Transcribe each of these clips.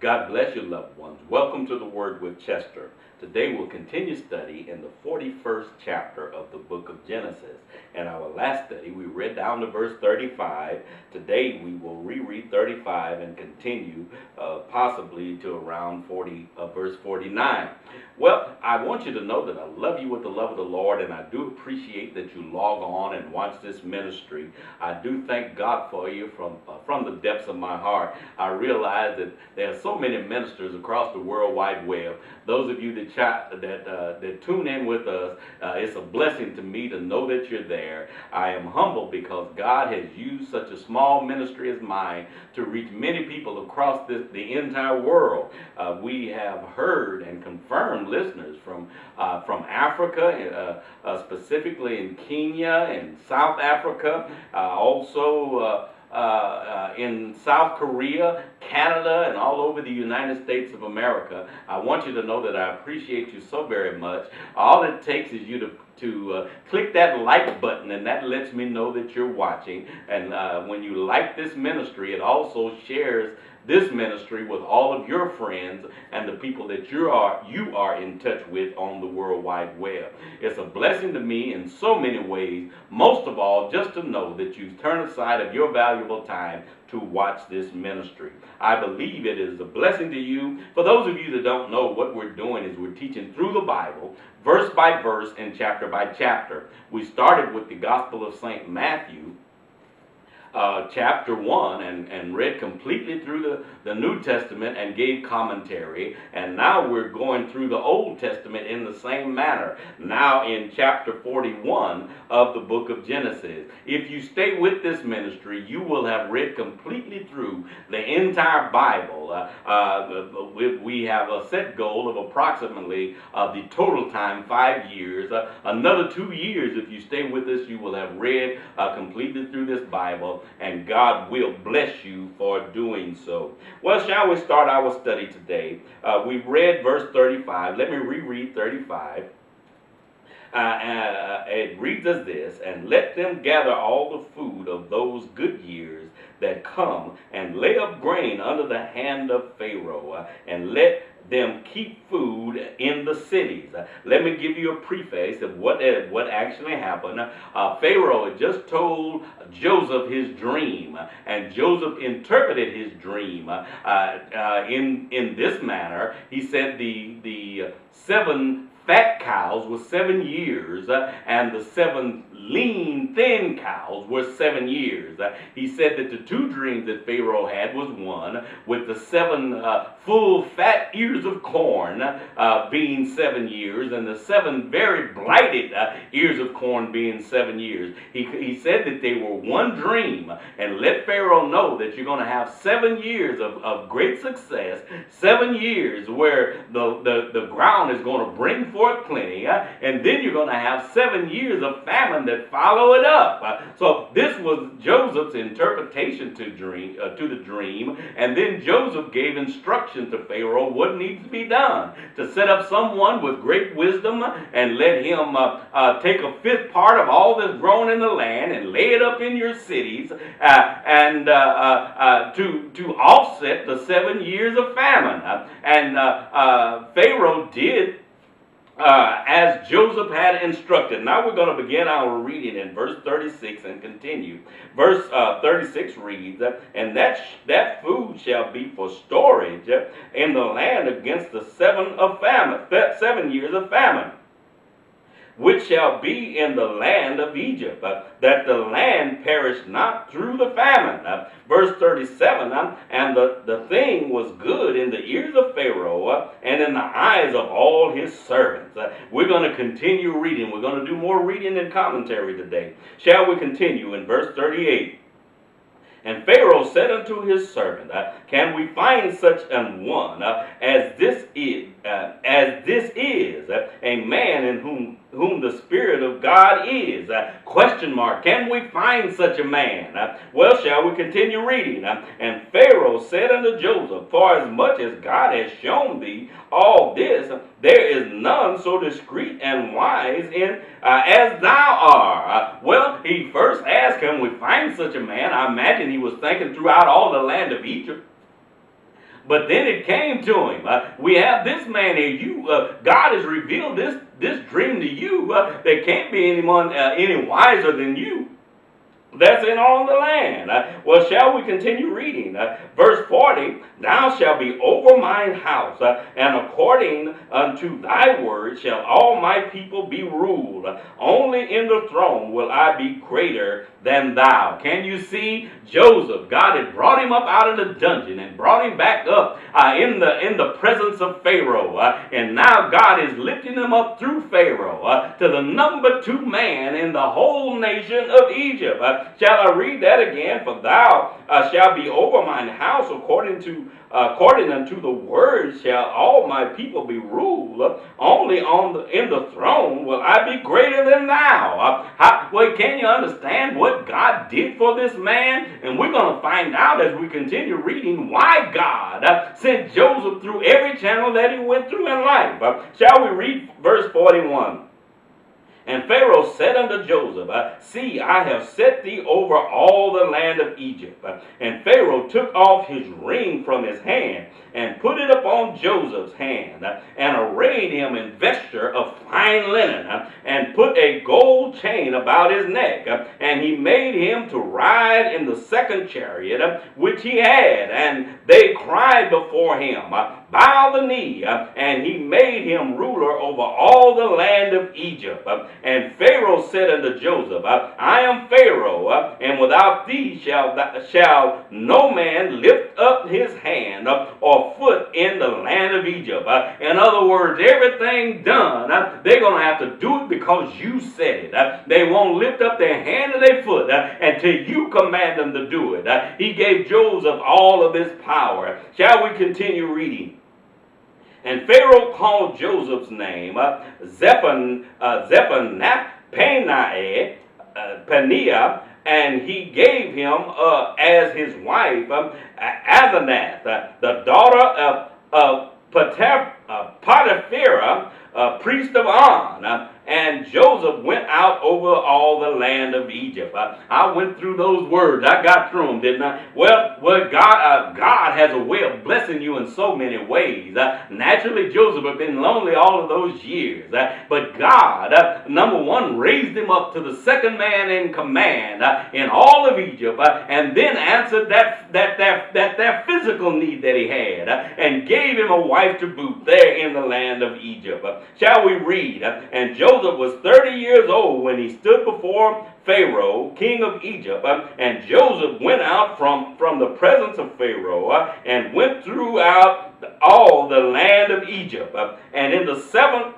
God bless you, loved ones. Welcome to the Word with Chester. Today we'll continue study in the 41st chapter of the book of Genesis. In our last study, we read down to verse 35. Today we will reread 35 and continue possibly to around verse 49. Well, I want you to know that I love you with the love of the Lord, and I do appreciate that you log on and watch this ministry. I do thank God for you from the depths of my heart. I realize that there are so many ministers across the World Wide Web. Those of you that tune in with us, it's a blessing to me to know that you're there. I am humbled because God has used such a small ministry as mine to reach many people across the entire world. We have heard and confirmed listeners from Africa, specifically in Kenya and South Africa, also in South Korea, Canada, and all over the United States of America. I want you to know that I appreciate you so very much. All it takes is you to click that like button, and that lets me know that you're watching. And when you like this ministry, it also shares this ministry with all of your friends and the people that you are in touch with on the World Wide Web. It's a blessing to me in so many ways, most of all just to know that you've turned aside of your valuable time to watch this ministry. I believe it is a blessing to you. For those of you that don't know, what we're doing is we're teaching through the Bible, verse by verse and chapter by chapter. We started with the Gospel of St. Matthew, chapter 1, and read completely through the New Testament and gave commentary. And now we're going through the Old Testament in the same manner, now in chapter 41 of the book of Genesis. If you stay with this ministry, you will have read completely through the entire Bible. We have a set goal of approximately the total time, 5 years. Another 2 years, if you stay with us, you will have read completely through this Bible, and God will bless you for doing so. Well, shall we start our study today? We've read verse 35. Let me reread 35. It reads as this: "And let them gather all the food of those good years that come, and lay up grain under the hand of Pharaoh, and let them keep food in the cities." Let me give you a preface of what actually happened. Pharaoh had just told Joseph his dream, and Joseph interpreted his dream in this manner. He said the 7 fat cows were 7 years, and the 7 lean, thin cows were 7 years. He said that the 2 dreams that Pharaoh had was one, with the 7 full fat ears of corn being 7 years, and the 7 very blighted ears of corn being 7 years. He said that they were one dream, and let Pharaoh know that you're going to have 7 years of great success, 7 years where the ground is going to bring forth plenty, and then you're going to have 7 years of famine that follow it up. So this was Joseph's interpretation to the dream, and then Joseph gave instruction to Pharaoh what needs to be done: to set up someone with great wisdom and let him take a 5th part of all that's grown in the land and lay it up in your cities, and to offset the 7 years of famine. And Pharaoh did as Joseph had instructed. Now we're going to begin our reading in verse 36 and continue. Verse 36 reads, "And that food shall be for storage in the land against the 7 years of famine, which shall be in the land of Egypt, that the land perish not through the famine." Verse 37, "And the thing was good in the ears of Pharaoh and in the eyes of all his servants." We're going to continue reading. We're going to do more reading and commentary today. Shall we continue in verse 38? "And Pharaoh said unto his servant, Can we find such an one as this is, a man in whom the Spirit of God is?" Question mark. Can we find such a man? Well, shall we continue reading? "And Pharaoh said unto Joseph, For as much as God has shown thee all this, there is none so discreet and wise as thou art." Well, he first asked, can we find such a man? I imagine he was thinking throughout all the land of Egypt. But then it came to him. We have this man here. God has revealed this dream to you. There can't be anyone any wiser than you that's in all the land. Well, shall we continue reading? Verse 40, thou shalt be over mine house, and according unto thy word shall all my people be ruled. Only in the throne will I be greater than thou. Can you see Joseph? God had brought him up out of the dungeon and brought him back up in the presence of Pharaoh. And now God is lifting him up through Pharaoh to the number 2 man in the whole nation of Egypt. Shall I read that again? For thou shalt be over mine house, according unto the word shall all my people be ruled. Only in the throne will I be greater than thou. Well, can you understand what God did for this man? And we're going to find out as we continue reading why God sent Joseph through every channel that he went through in life. Shall we read verse 41? And Pharaoh said unto Joseph, see, I have set thee over all the land of Egypt. And Pharaoh took off his ring from his hand, and put it upon Joseph's hand, and arrayed him in vesture of fine linen, and put a gold chain about his neck. And he made him to ride in the second chariot which he had. And they cried before him, bow the knee. And he made him ruler over all the land of Egypt. And Pharaoh said unto Joseph, I am Pharaoh, and without thee shall no man lift up his hand or foot in the land of Egypt. In other words, everything done, they're going to have to do it because you said it. They won't lift up their hand or their foot until you command them to do it. He gave Joseph all of this power. Shall we continue reading? And Pharaoh called Joseph's name Paneah, and he gave him as his wife Asenath, the daughter of Potipharah, priest of On. And Joseph went out over all the land of Egypt. I went through those words. I got through them, didn't I? Well, God has a way of blessing you in so many ways. Naturally, Joseph had been lonely all of those years. But God, number one, raised him up to the second man in command in all of Egypt, and then answered that physical need that he had, and gave him a wife to boot there in the land of Egypt. Shall we read? And Joseph was 30 years old when he stood before Pharaoh, king of Egypt, and Joseph went out from the presence of Pharaoh and went throughout all the land of Egypt. And in the seven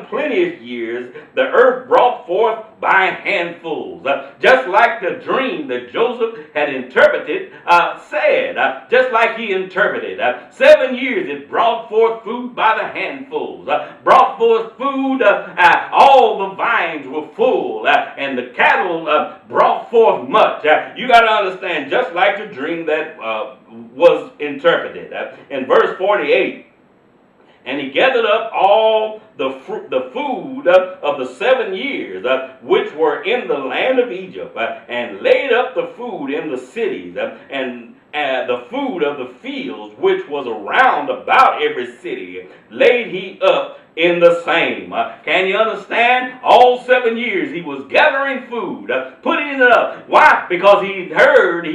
plenteous years, the earth brought forth by handfuls, just like the dream that Joseph had interpreted said, just like he interpreted. 7 years it brought forth food by the handfuls, brought forth food, all the vines were full, and the cattle brought forth much. You got to understand, just like the dream that was interpreted. In verse 48, and he gathered up all the food of the 7 years which were in the land of Egypt, and laid up the food in the cities, and the food of the fields which was around about every city laid he up in the same. Can you understand? All 7 years he was gathering food, putting it up. Why? Because he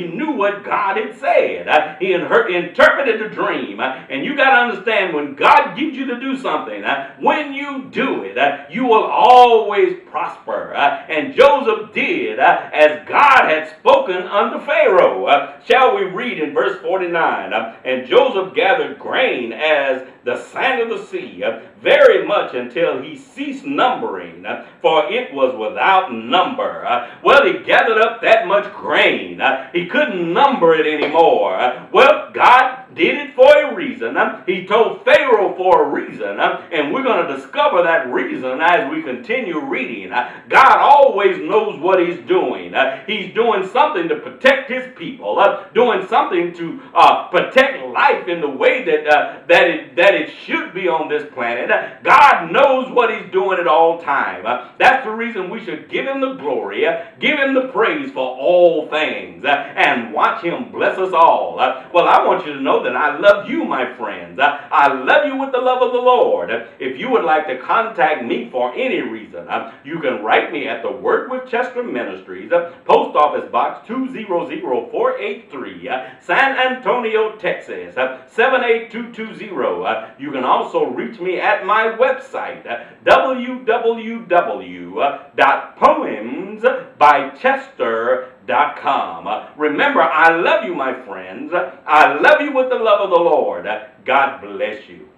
knew what God had said. He interpreted the dream. And you got to understand, when God gives you to do something, when you do it, you will always prosper. And Joseph did as God had spoken unto Pharaoh. Shall we read in verse 49? And Joseph gathered grain as the sand of the sea, very much until he ceased numbering, for it was without number. Well, he gathered up that much grain. He couldn't number it anymore. Well, God did it for a reason. He told Pharaoh for a reason, and we're going to discover that reason as we continue reading. God always knows what he's doing. He's doing something something to protect his people, doing something to protect life in the way that it should be on this planet. God knows what he's doing at all time. That's the reason we should give him the glory, give him the praise for all things, and watch him bless us all. Well, I want you to know that I love you, my friends. I love you with the love of the Lord. If you would like to contact me for any reason, you can write me at the Word with Chester Ministries, Post Office Box 200483, San Antonio, Texas 78220. You can also reach me at my website, www.poemsbychester.com. Remember, I love you, my friends. I love you with the love of the Lord. God bless you.